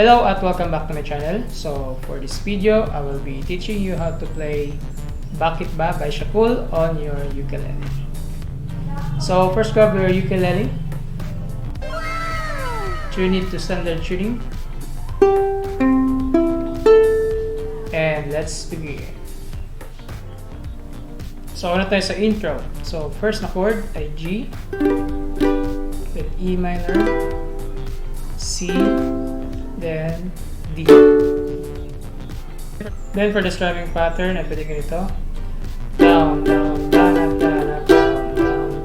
Hello at welcome back to my channel. So for this video, I will be teaching you how to play Bakit Ba by Siakol on your ukulele. So first grab your ukulele. Tune it to standard tuning. And let's begin. So una tayo sa intro. So first na chord ay G, then E minor, C, then D. Then for the strumming pattern ay pwede ganito. Down, down, down, up, down, up, down,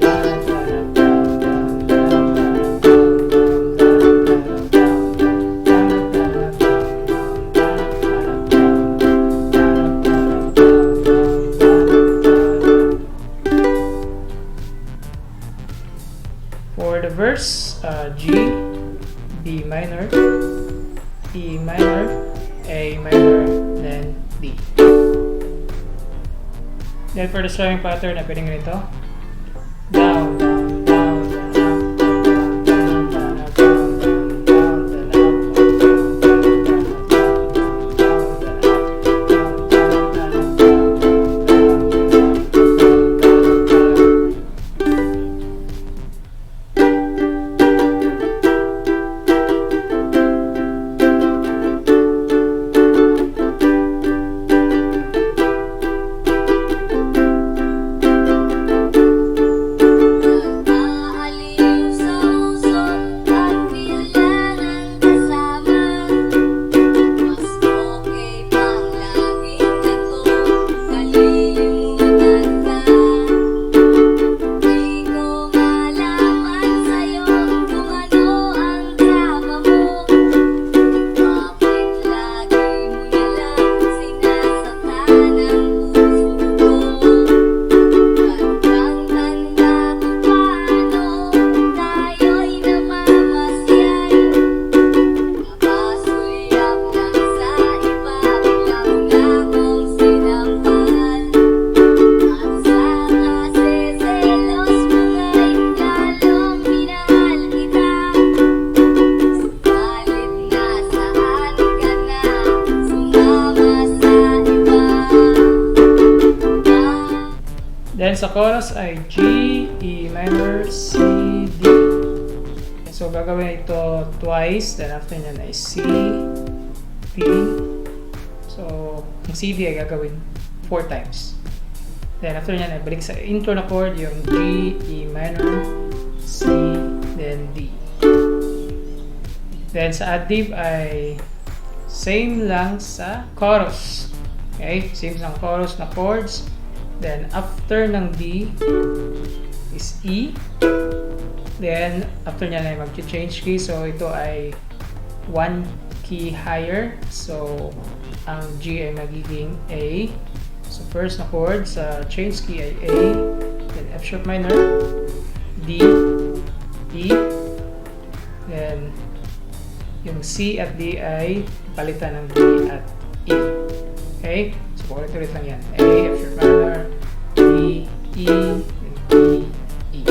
down, down, up, down, up, down, down, down, up, for the verse, G, B minor, E minor, A minor, then D. Then for the strumming pattern, pwedeng ganito. Down, down, down, down, up, down, down, down, then up, then sa chorus ay G, E minor, C, D. So gagawin ito twice, then after nyan ay C, D. So yung C, D ay gagawin 4 times. Then after nyan ay balik sa intro na chord yung G, E minor, C, then D. Then sa add-lib ay same lang sa chorus. Okay, same lang chorus na chords. Then after ng D is E. Then after niya na mag-change key. So ito ay 1 key higher. So ang G ay magiging A. So first na chord sa change key ay A. Then F sharp minor, D, E. Then yung C at D ay palitan ng D at E. Okay? So, ulit-ulit lang yan. A, F sharp minor, D, E, D, E.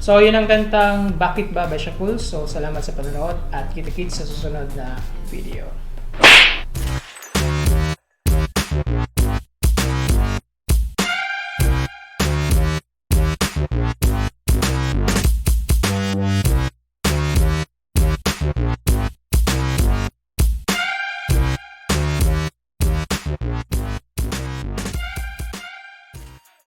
So, yun ang kantang Bakit ba by Siakol. So, salamat sa panonood at kita-kits sa susunod na video.